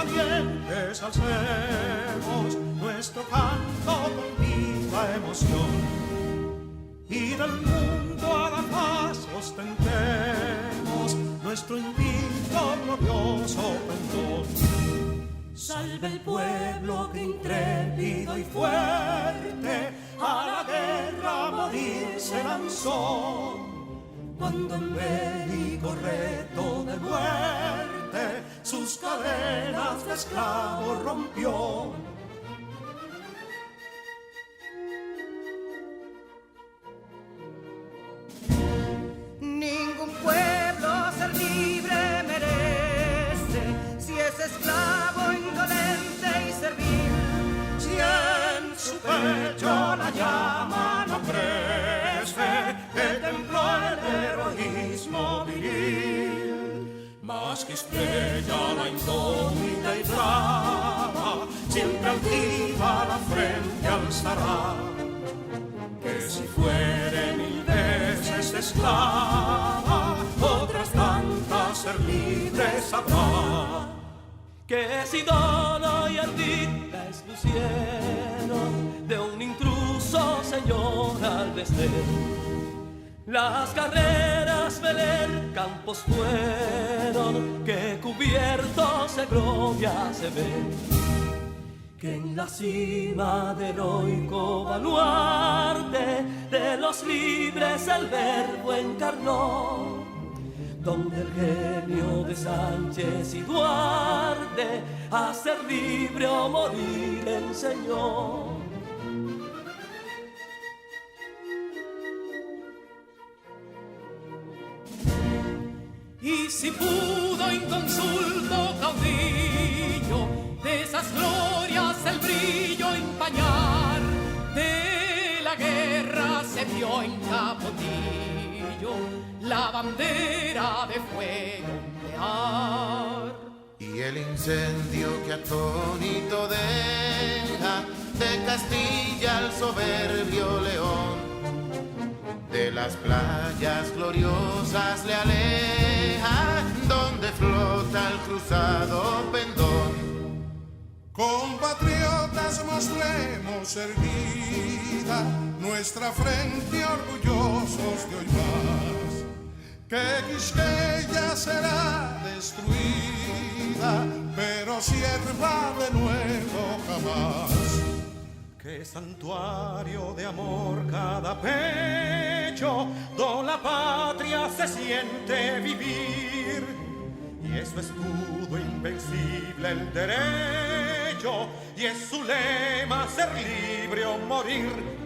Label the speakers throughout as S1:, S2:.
S1: valientes alcemos nuestro canto con viva emoción, y del mundo a la paz ostentemos nuestro invicto glorioso pendón. Salve el pueblo que intrépido y fuerte a la guerra a morir se lanzó, cuando en bélico reto de muerte sus cadenas de esclavos rompió.
S2: Ningún pueblo ser libre merece si es esclavo, indolente y servil.
S1: Si en su pecho la llama no crece, que templó el heroísmo viril, más que estrella la indómita y brava, siempre altiva la frente alzará, que si fuere mil veces esclava, otras tantas ser libres habrá.
S3: Que si dono y ardida es luciero de un intruso señor al desdén. Las carreras veler campos fueron que cubiertos de gloria se ven, que en la cima del heroico baluarte de los libres el verbo encarnó, donde el genio de Sánchez y Duarte a ser libre o morir enseñó. Y si pudo inconsulto caudillo de esas glorias el brillo empañar, de la guerra se vio en Capotillo la bandera de fuego ondear.
S4: Y el incendio que atónito deja de Castilla al soberbio león, de las playas gloriosas le aleja, donde flota el cruzado pendón.
S1: Compatriotas, mostremos erguida nuestra frente orgullosos de hoy más, que Quisqueya será destruida, pero sierva de nuevo jamás. Que santuario de amor cada pecho, donde la patria se siente vivir, y es su escudo invencible el derecho, y es su lema ser libre o morir.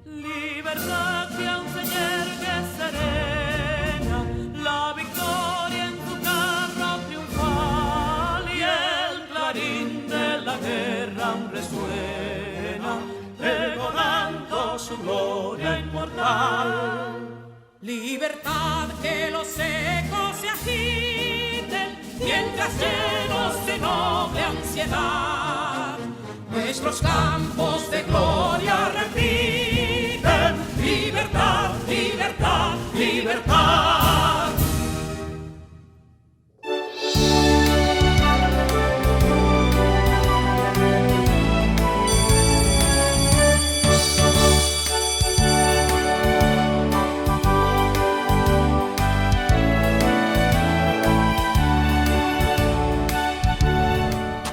S3: Libertad que aún se yergue serena, la victoria en tu carro triunfal, y el clarín de la guerra aún resuena, pregonando su gloria inmortal.
S2: Libertad, que los ecos se agiten mientras llenos de noble ansiedad nuestros campos de gloria repiten: libertad, libertad, libertad.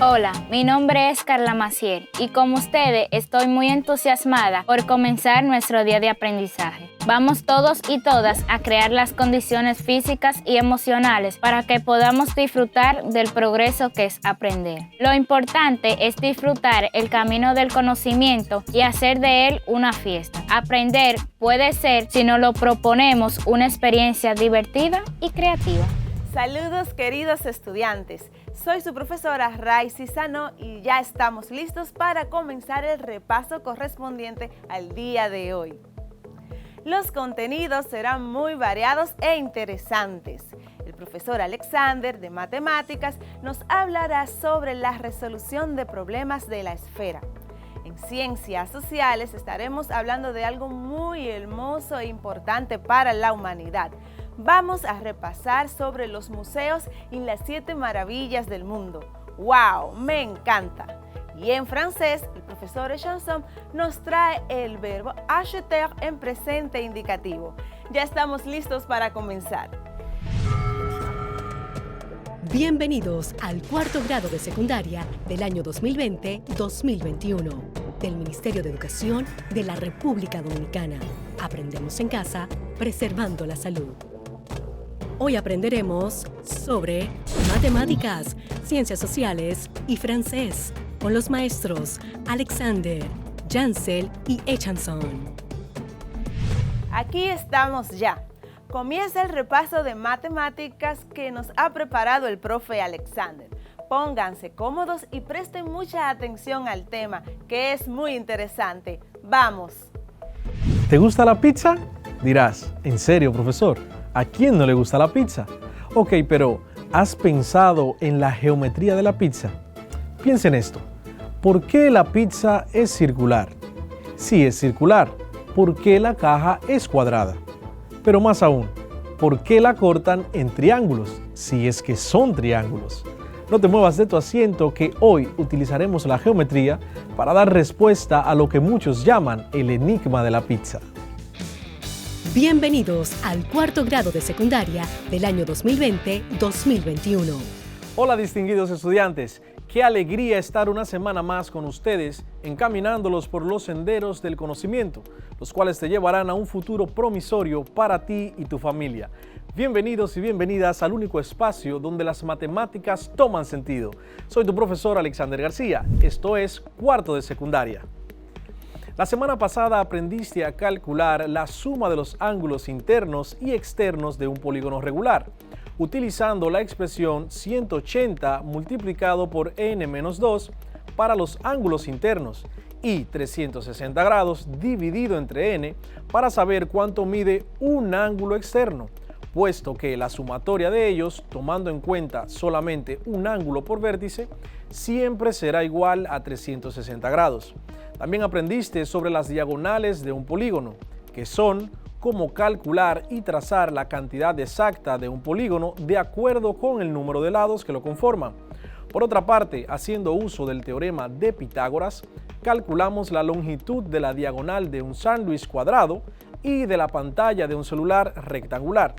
S5: Hola, mi nombre es Carla Maciel y como ustedes estoy muy entusiasmada por comenzar nuestro día de aprendizaje. Vamos todos y todas a crear las condiciones físicas y emocionales para que podamos disfrutar del progreso que es aprender. Lo importante es disfrutar el camino del conocimiento y hacer de él una fiesta. Aprender puede ser, si nos lo proponemos, una experiencia divertida y creativa.
S6: Saludos queridos estudiantes, soy su profesora Raicy Sano y ya estamos listos para comenzar el repaso correspondiente al día de hoy. Los contenidos serán muy variados e interesantes. El profesor Alexander de Matemáticas nos hablará sobre la resolución de problemas de la esfera. En Ciencias Sociales estaremos hablando de algo muy hermoso e importante para la humanidad. Vamos a repasar sobre los museos y las 7 maravillas del mundo. ¡Wow! ¡Me encanta! Y en francés, el profesor Chanson nos trae el verbo acheter en presente indicativo. Ya estamos listos para comenzar.
S7: Bienvenidos al cuarto grado de secundaria del año 2020-2021 del Ministerio de Educación de la República Dominicana. Aprendemos en casa, preservando la salud. Hoy aprenderemos sobre matemáticas, ciencias sociales y francés con los maestros Alexander, Jansel y Echanson.
S6: Aquí estamos ya. Comienza el repaso de matemáticas que nos ha preparado el profe Alexander. Pónganse cómodos y presten mucha atención al tema, que es muy interesante. ¡Vamos!
S8: ¿Te gusta la pizza? Dirás, ¿en serio, profesor? ¿A quién no le gusta la pizza? Ok, pero ¿has pensado en la geometría de la pizza? Piensa en esto. ¿Por qué la pizza es circular? Si es circular, ¿por qué la caja es cuadrada? Pero más aún, ¿por qué la cortan en triángulos? Si es que son triángulos. No te muevas de tu asiento, que hoy utilizaremos la geometría para dar respuesta a lo que muchos llaman el enigma de la pizza.
S7: Bienvenidos al cuarto grado de secundaria del año 2020-2021.
S8: Hola distinguidos estudiantes, qué alegría estar una semana más con ustedes encaminándolos por los senderos del conocimiento, los cuales te llevarán a un futuro promisorio para ti y tu familia. Bienvenidos y bienvenidas al único espacio donde las matemáticas toman sentido. Soy tu profesor Alexander García, esto es cuarto de secundaria. La semana pasada aprendiste a calcular la suma de los ángulos internos y externos de un polígono regular, utilizando la expresión 180 multiplicado por n-2 para los ángulos internos y 360 grados dividido entre n para saber cuánto mide un ángulo externo, puesto que la sumatoria de ellos, tomando en cuenta solamente un ángulo por vértice, siempre será igual a 360 grados. También aprendiste sobre las diagonales de un polígono, que son cómo calcular y trazar la cantidad exacta de un polígono de acuerdo con el número de lados que lo conforman. Por otra parte, haciendo uso del teorema de Pitágoras, calculamos la longitud de la diagonal de un sándwich cuadrado y de la pantalla de un celular rectangular.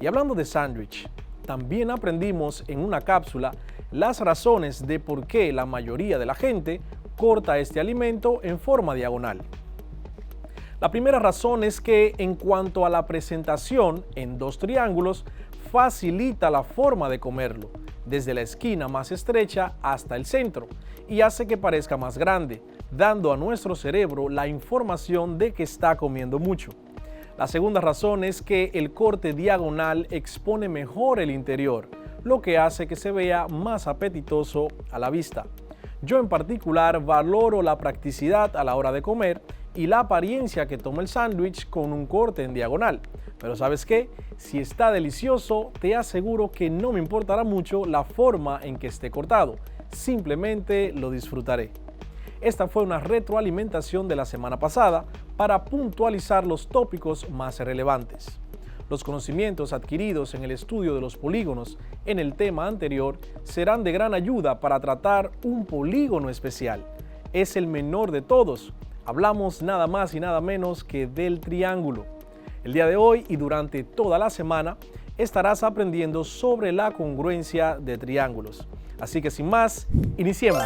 S8: Y hablando de sándwich, también aprendimos en una cápsula las razones de por qué la mayoría de la gente corta este alimento en forma diagonal. La primera razón es que en cuanto a la presentación en dos triángulos, facilita la forma de comerlo, desde la esquina más estrecha hasta el centro, y hace que parezca más grande, dando a nuestro cerebro la información de que está comiendo mucho. La segunda razón es que el corte diagonal expone mejor el interior, lo que hace que se vea más apetitoso a la vista. Yo en particular valoro la practicidad a la hora de comer y la apariencia que toma el sándwich con un corte en diagonal. Pero ¿sabes qué? Si está delicioso, te aseguro que no me importará mucho la forma en que esté cortado. Simplemente lo disfrutaré. Esta fue una retroalimentación de la semana pasada para puntualizar los tópicos más relevantes. Los conocimientos adquiridos en el estudio de los polígonos en el tema anterior serán de gran ayuda para tratar un polígono especial. Es el menor de todos. Hablamos nada más y nada menos que del triángulo. El día de hoy y durante toda la semana estarás aprendiendo sobre la congruencia de triángulos. Así que sin más, iniciemos.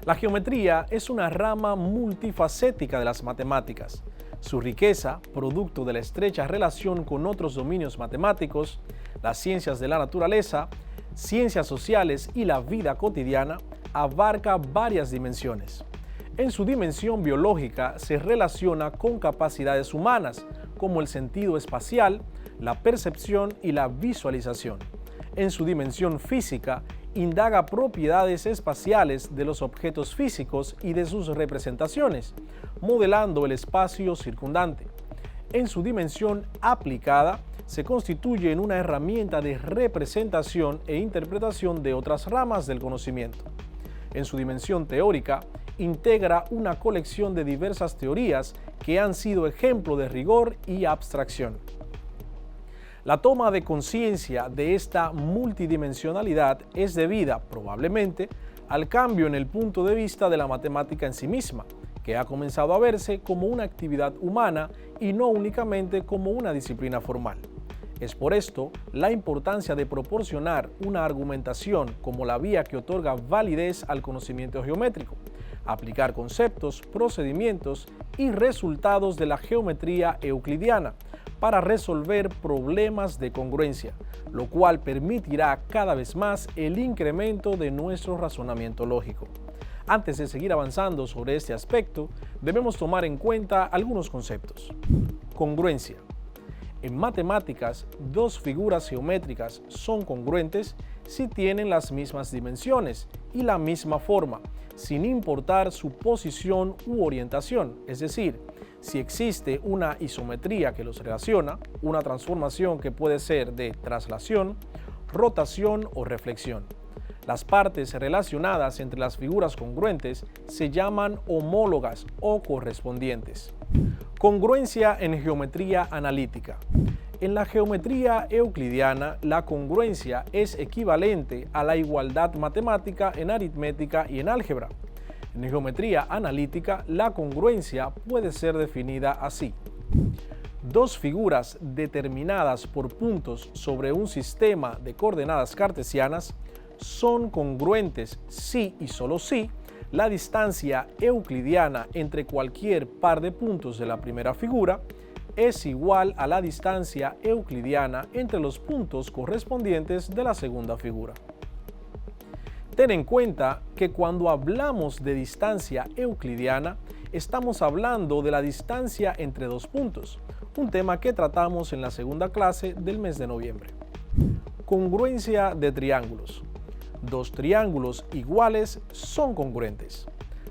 S8: La geometría es una rama multifacética de las matemáticas. Su riqueza, producto de la estrecha relación con otros dominios matemáticos, las ciencias de la naturaleza, ciencias sociales y la vida cotidiana, abarca varias dimensiones. En su dimensión biológica se relaciona con capacidades humanas, como el sentido espacial, la percepción y la visualización. En su dimensión física, indaga propiedades espaciales de los objetos físicos y de sus representaciones, modelando el espacio circundante. En su dimensión aplicada, se constituye en una herramienta de representación e interpretación de otras ramas del conocimiento. En su dimensión teórica, integra una colección de diversas teorías que han sido ejemplo de rigor y abstracción. La toma de conciencia de esta multidimensionalidad es debida, probablemente, al cambio en el punto de vista de la matemática en sí misma, que ha comenzado a verse como una actividad humana y no únicamente como una disciplina formal. Es por esto la importancia de proporcionar una argumentación como la vía que otorga validez al conocimiento geométrico, aplicar conceptos, procedimientos y resultados de la geometría euclidiana para resolver problemas de congruencia, lo cual permitirá cada vez más el incremento de nuestro razonamiento lógico. Antes de seguir avanzando sobre este aspecto, debemos tomar en cuenta algunos conceptos. Congruencia. En matemáticas, dos figuras geométricas son congruentes si tienen las mismas dimensiones y la misma forma, sin importar su posición u orientación, es decir, si existe una isometría que los relaciona, una transformación que puede ser de traslación, rotación o reflexión. Las partes relacionadas entre las figuras congruentes se llaman homólogas o correspondientes. Congruencia en geometría analítica. En la geometría euclidiana, la congruencia es equivalente a la igualdad matemática en aritmética y en álgebra. En geometría analítica, la congruencia puede ser definida así. Dos figuras determinadas por puntos sobre un sistema de coordenadas cartesianas son congruentes si y solo si la distancia euclidiana entre cualquier par de puntos de la primera figura es igual a la distancia euclidiana entre los puntos correspondientes de la segunda figura. Ten en cuenta que cuando hablamos de distancia euclidiana, estamos hablando de la distancia entre dos puntos, un tema que tratamos en la segunda clase del mes de noviembre. Congruencia de triángulos. Dos triángulos iguales son congruentes.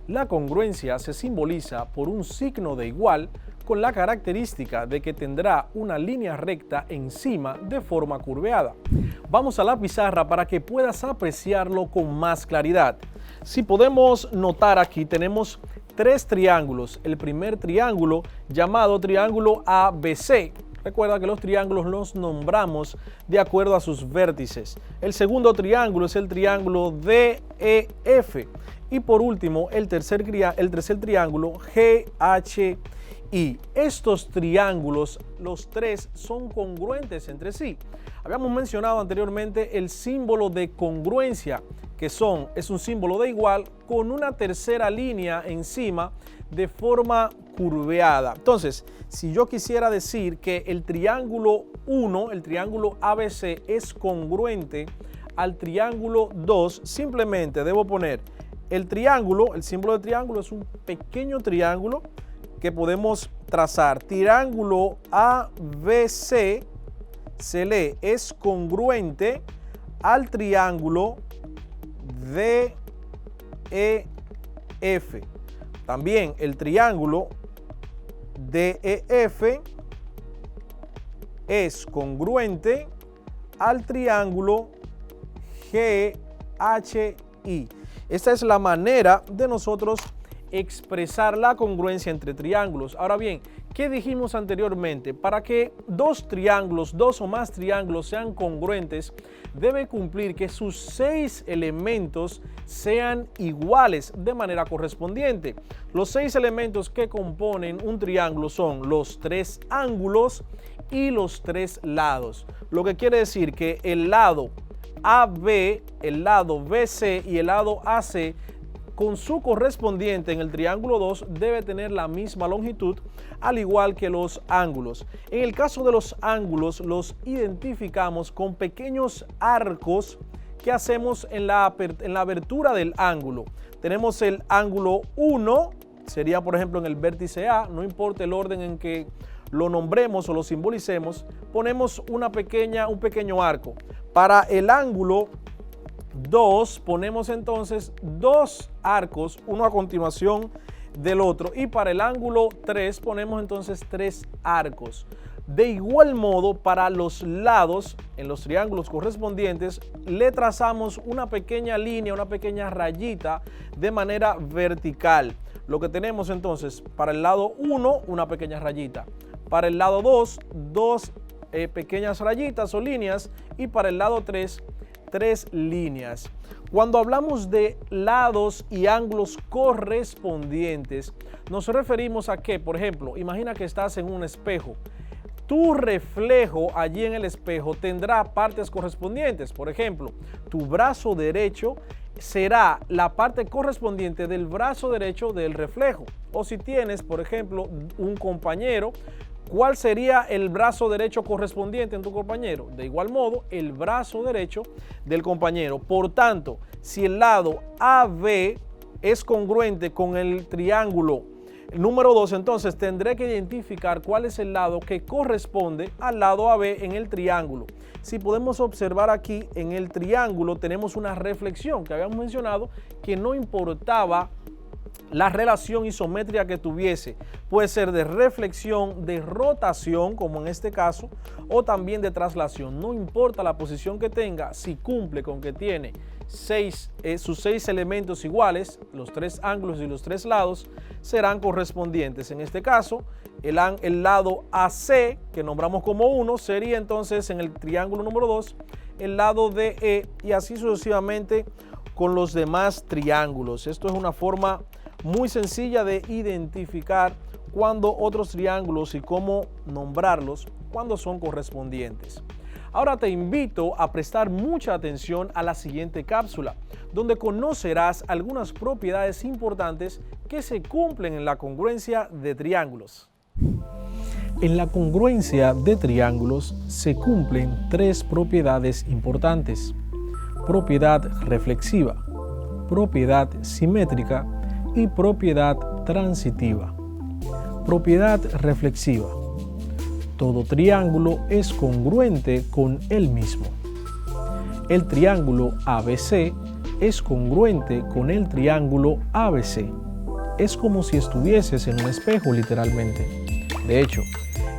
S8: La congruencia se simboliza por un signo de igual con la característica de que tendrá una línea recta encima de forma curveada. Vamos a la pizarra para que puedas apreciarlo con más claridad. Si podemos notar aquí tenemos tres triángulos. El primer triángulo llamado triángulo ABC. Recuerda que los triángulos los nombramos de acuerdo a sus vértices. El segundo triángulo es el triángulo DEF. Y por último, el tercer triángulo GHI. Estos triángulos, los tres, son congruentes entre sí. Habíamos mencionado anteriormente el símbolo de congruencia, que es un símbolo de igual con una tercera línea encima de forma curveada. Entonces, si yo quisiera decir que el triángulo 1, el triángulo ABC, es congruente al triángulo 2, simplemente debo poner el triángulo, el símbolo de triángulo es un pequeño triángulo que podemos trazar. Triángulo ABC se lee es congruente al triángulo DEF. También el triángulo DEF es congruente al triángulo GHI. Esta es la manera de nosotros expresar la congruencia entre triángulos. Ahora bien, ¿qué dijimos anteriormente? Para que dos triángulos, dos o más triángulos sean congruentes, debe cumplir que sus 6 elementos sean iguales de manera correspondiente. Los 6 elementos que componen un triángulo son los 3 ángulos y los 3 lados. Lo que quiere decir que el lado AB, el lado BC y el lado AC con su correspondiente en el triángulo 2 debe tener la misma longitud, al igual que los ángulos. En el caso de los ángulos, los identificamos con pequeños arcos que hacemos en la abertura del ángulo. Tenemos el ángulo 1, sería por ejemplo en el vértice A, no importa el orden en que lo nombremos o lo simbolicemos, ponemos un pequeño arco. Para el ángulo 2 ponemos entonces 2 arcos, uno a continuación del otro, y para el ángulo 3 ponemos entonces 3 arcos. De igual modo, para los lados, en los triángulos correspondientes, le trazamos una pequeña línea, una pequeña rayita de manera vertical. Lo que tenemos entonces, para el lado 1, una pequeña rayita. Para el lado 2, dos pequeñas rayitas o líneas. Y para el lado 3, 3 líneas. Cuando hablamos de lados y ángulos correspondientes, nos referimos a que, por ejemplo, imagina que estás en un espejo. Tu reflejo allí en el espejo tendrá partes correspondientes. Por ejemplo, tu brazo derecho será la parte correspondiente del brazo derecho del reflejo. O si tienes, por ejemplo, un compañero, ¿cuál sería el brazo derecho correspondiente en tu compañero? De igual modo, el brazo derecho del compañero. Por tanto, si el lado AB es congruente con el triángulo número 2, entonces tendré que identificar cuál es el lado que corresponde al lado AB en el triángulo. Si podemos observar aquí en el triángulo tenemos una reflexión que habíamos mencionado que no importaba la relación isométrica que tuviese. Puede ser de reflexión, de rotación, como en este caso, o también de traslación. No importa la posición que tenga, si cumple con que tiene sus 6 elementos iguales, los 3 ángulos y los 3 lados serán correspondientes. En este caso, el lado AC, que nombramos como 1, sería entonces en el triángulo número 2, el lado DE, y así sucesivamente con los demás triángulos. Esto es una forma muy sencilla de identificar cuando otros triángulos y cómo nombrarlos cuando son correspondientes. Ahora te invito a prestar mucha atención a la siguiente cápsula, donde conocerás algunas propiedades importantes que se cumplen en la congruencia de triángulos. En la congruencia de triángulos se cumplen 3 propiedades importantes: propiedad reflexiva, propiedad simétrica y propiedad transitiva. Propiedad reflexiva: todo triángulo es congruente con él mismo. El triángulo ABC es congruente con el triángulo ABC. Es como si estuvieses en un espejo, literalmente. De hecho,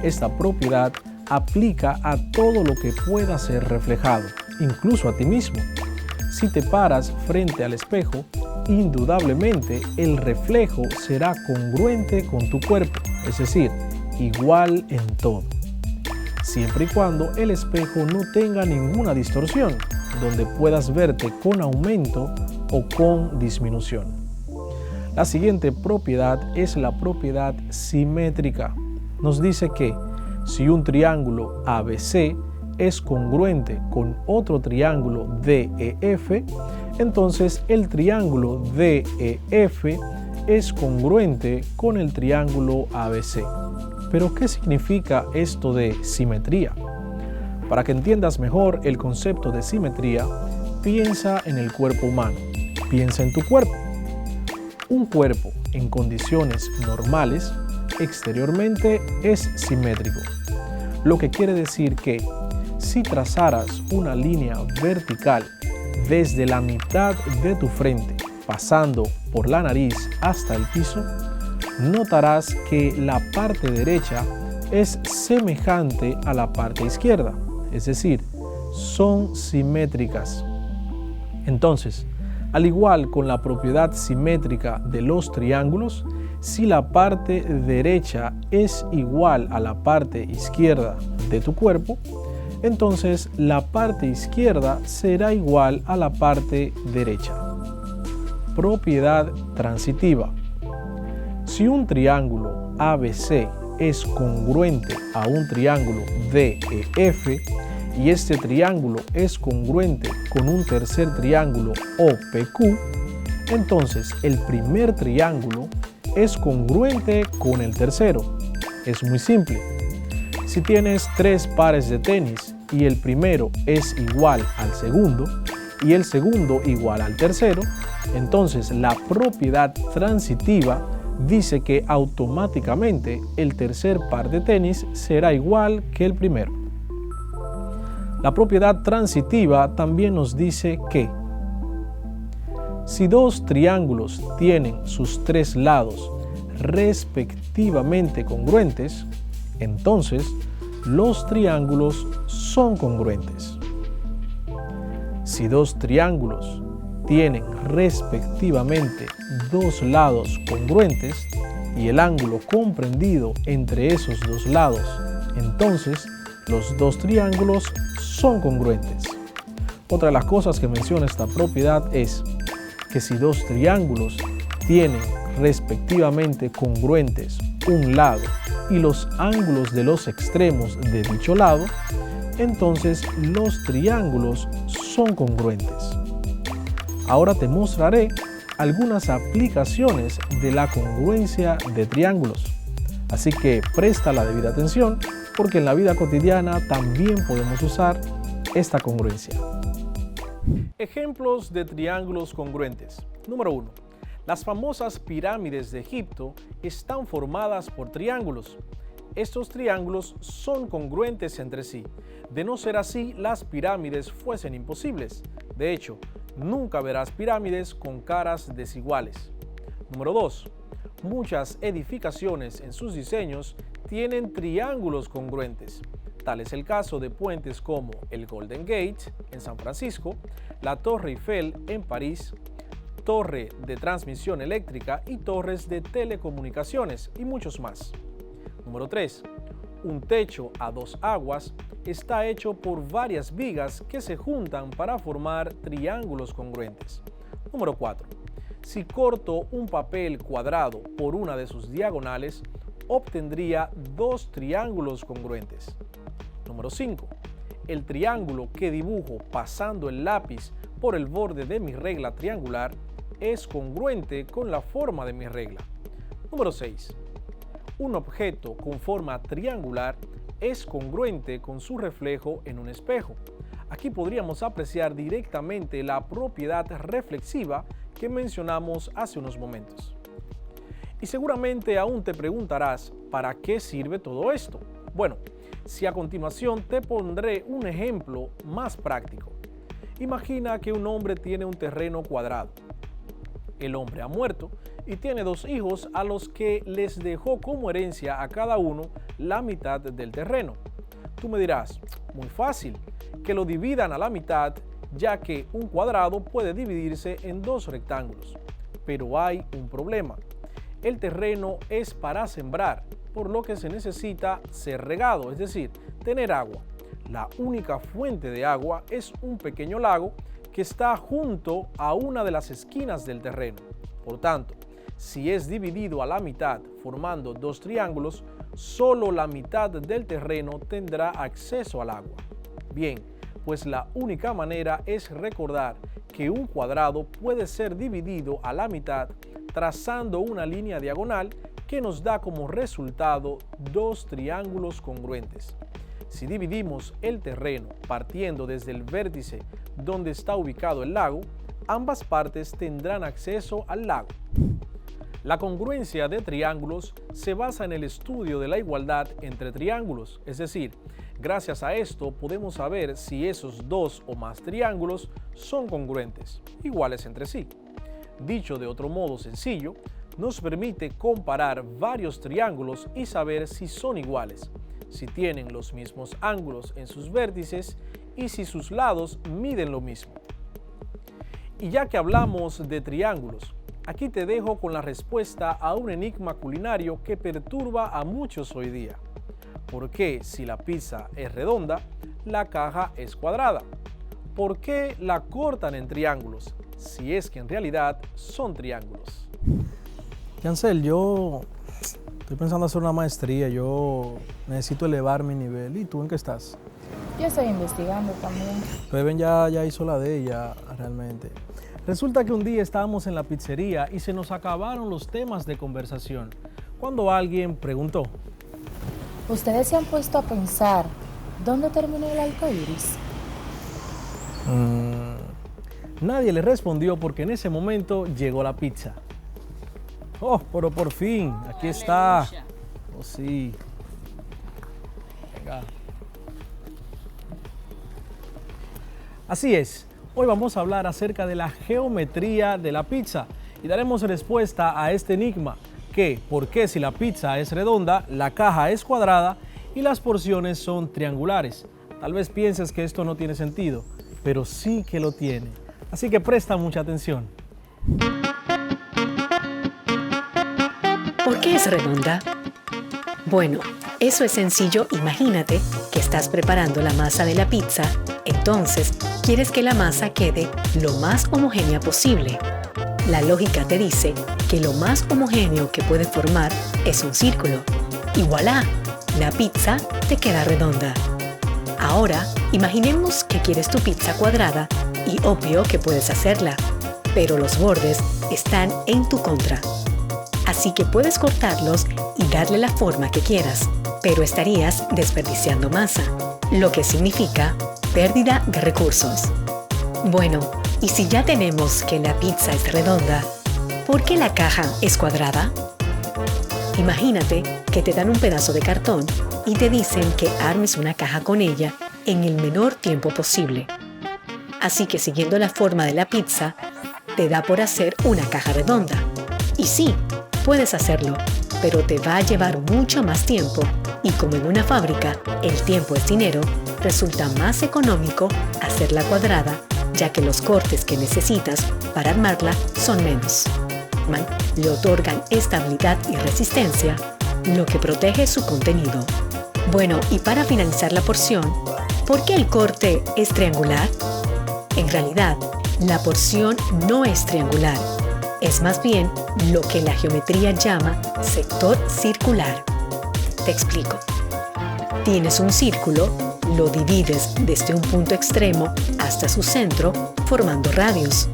S8: esta propiedad aplica a todo lo que pueda ser reflejado, incluso a ti mismo. Si te paras frente al espejo, indudablemente el reflejo será congruente con tu cuerpo, es decir, igual en todo, siempre y cuando el espejo no tenga ninguna distorsión, donde puedas verte con aumento o con disminución. La siguiente propiedad es la propiedad simétrica. Nos dice que si un triángulo ABC es congruente con otro triángulo DEF, entonces el triángulo DEF es congruente con el triángulo ABC. ¿Pero qué significa esto de simetría? Para que entiendas mejor el concepto de simetría, piensa en el cuerpo humano. Piensa en tu cuerpo. Un cuerpo en condiciones normales, exteriormente es simétrico. Lo que quiere decir que si trazaras una línea vertical desde la mitad de tu frente, pasando por la nariz hasta el piso, notarás que la parte derecha es semejante a la parte izquierda, es decir, son simétricas. Entonces, al igual con la propiedad simétrica de los triángulos, si la parte derecha es igual a la parte izquierda de tu cuerpo, entonces la parte izquierda será igual a la parte derecha. Propiedad transitiva. Si un triángulo ABC es congruente a un triángulo DEF y este triángulo es congruente con un tercer triángulo OPQ, entonces el primer triángulo es congruente con el tercero. Es muy simple. Si tienes 3 pares de tenis y el primero es igual al segundo y el segundo igual al tercero, entonces la propiedad transitiva dice que automáticamente el tercer par de tenis será igual que el primero. La propiedad transitiva también nos dice que si 2 triángulos tienen sus 3 lados respectivamente congruentes, entonces los triángulos son congruentes. Si dos triángulos tienen respectivamente dos lados congruentes y el ángulo comprendido entre esos dos lados, entonces los dos triángulos son congruentes. Otra de las cosas que menciona esta propiedad es que si dos triángulos tienen respectivamente congruentes un lado y los ángulos de los extremos de dicho lado, entonces los triángulos son congruentes. Ahora te mostraré algunas aplicaciones de la congruencia de triángulos. Así que presta la debida atención porque en la vida cotidiana también podemos usar esta congruencia. Ejemplos de triángulos congruentes. Número 1. Las famosas pirámides de Egipto están formadas por triángulos. Estos triángulos son congruentes entre sí. De no ser así, las pirámides fuesen imposibles. De hecho, nunca verás pirámides con caras desiguales. Número 2. Muchas edificaciones en sus diseños tienen triángulos congruentes. Tal es el caso de puentes como el Golden Gate en San Francisco, la Torre Eiffel en París, torre de transmisión eléctrica y torres de telecomunicaciones y muchos más. Número 3. Un techo a dos aguas está hecho por varias vigas que se juntan para formar triángulos congruentes. Número 4. Si corto un papel cuadrado por una de sus diagonales, obtendría dos triángulos congruentes. Número 5. El triángulo que dibujo pasando el lápiz por el borde de mi regla triangular es congruente con la forma de mi regla. Número 6. Un objeto con forma triangular es congruente con su reflejo en un espejo. Aquí podríamos apreciar directamente la propiedad reflexiva que mencionamos hace unos momentos. Y seguramente aún te preguntarás, ¿para qué sirve todo esto? Bueno, si a continuación te pondré un ejemplo más práctico. Imagina que un hombre tiene un terreno cuadrado. El hombre ha muerto y tiene dos hijos a los que les dejó como herencia a cada uno la mitad del terreno. Tú me dirás, muy fácil, que lo dividan a la mitad, ya que un cuadrado puede dividirse en dos rectángulos. Pero hay un problema. El terreno es para sembrar, por lo que se necesita ser regado, es decir, tener agua. La única fuente de agua es un pequeño lago que está junto a una de las esquinas del terreno. Por tanto, si es dividido a la mitad formando dos triángulos, solo la mitad del terreno tendrá acceso al agua. Bien, pues la única manera es recordar que un cuadrado puede ser dividido a la mitad trazando una línea diagonal que nos da como resultado dos triángulos congruentes. Si dividimos el terreno partiendo desde el vértice donde está ubicado el lago, ambas partes tendrán acceso al lago. La congruencia de triángulos se basa en el estudio de la igualdad entre triángulos, es decir, gracias a esto podemos saber si esos dos o más triángulos son congruentes, iguales entre sí. Dicho de otro modo sencillo, nos permite comparar varios triángulos y saber si son iguales, si tienen los mismos ángulos en sus vértices y si sus lados miden lo mismo. Y ya que hablamos de triángulos, aquí te dejo con la respuesta a un enigma culinario que perturba a muchos hoy día. ¿Por qué si la pizza es redonda, la caja es cuadrada? ¿Por qué la cortan en triángulos, si es que en realidad son triángulos?
S9: Yancel, yo estoy pensando hacer una maestría, yo necesito elevar mi nivel. ¿Y tú en qué estás?
S10: Yo estoy investigando también.
S9: Peven ya hizo la de ella realmente.
S8: Resulta que un día estábamos en la pizzería y se nos acabaron los temas de conversación, cuando alguien preguntó:
S10: ¿Ustedes se han puesto a pensar dónde terminó el arco iris?
S8: Nadie le respondió porque en ese momento llegó la pizza. Oh, pero por fin, aquí está. Oh, sí. Venga. Así es, hoy vamos a hablar acerca de la geometría de la pizza y daremos respuesta a este enigma, que por qué si la pizza es redonda, la caja es cuadrada y las porciones son triangulares. Tal vez pienses que esto no tiene sentido, pero sí que lo tiene. Así que presta mucha atención.
S7: ¿Por qué es redonda? Bueno, eso es sencillo. Imagínate que estás preparando la masa de la pizza, entonces quieres que la masa quede lo más homogénea posible. La lógica te dice que lo más homogéneo que puede formar es un círculo. Y voilà, la pizza te queda redonda. Ahora, imaginemos que quieres tu pizza cuadrada y obvio que puedes hacerla, pero los bordes están en tu contra. Así que puedes cortarlos y darle la forma que quieras, pero estarías desperdiciando masa, lo que significa pérdida de recursos. Bueno, y si ya tenemos que la pizza es redonda, ¿por qué la caja es cuadrada? Imagínate que te dan un pedazo de cartón y te dicen que armes una caja con ella en el menor tiempo posible. Así que siguiendo la forma de la pizza, te da por hacer una caja redonda. Y sí, puedes hacerlo, pero te va a llevar mucho más tiempo y como en una fábrica el tiempo es dinero, resulta más económico hacerla cuadrada, ya que los cortes que necesitas para armarla son menos. Le otorgan estabilidad y resistencia, lo que protege su contenido. Bueno, y para finalizar la porción, ¿por qué el corte es triangular? En realidad, la porción no es triangular. Es más bien lo que la geometría llama sector circular. Te explico. Tienes un círculo, lo divides desde un punto extremo hasta su centro, formando radios.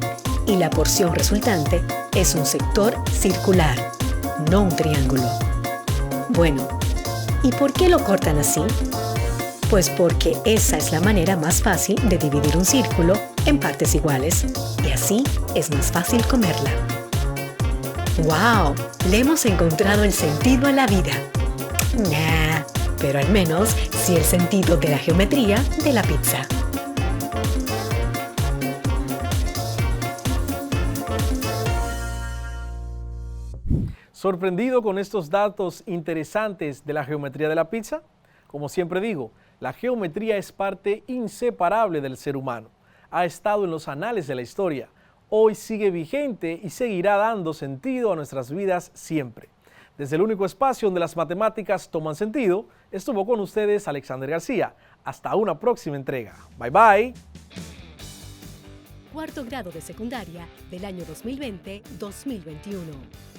S7: Y la porción resultante es un sector circular, no un triángulo. Bueno, ¿y por qué lo cortan así? Pues porque esa es la manera más fácil de dividir un círculo en partes iguales, y así es más fácil comerla. ¡Wow! Le hemos encontrado el sentido a la vida. Nah, pero al menos sí el sentido de la geometría de la pizza.
S8: ¿Sorprendido con estos datos interesantes de la geometría de la pizza? Como siempre digo, la geometría es parte inseparable del ser humano. Ha estado en los anales de la historia. Hoy sigue vigente y seguirá dando sentido a nuestras vidas siempre. Desde el único espacio donde las matemáticas toman sentido, estuvo con ustedes Alexander García. Hasta una próxima entrega. Bye bye.
S7: Cuarto grado de secundaria del año 2020-2021.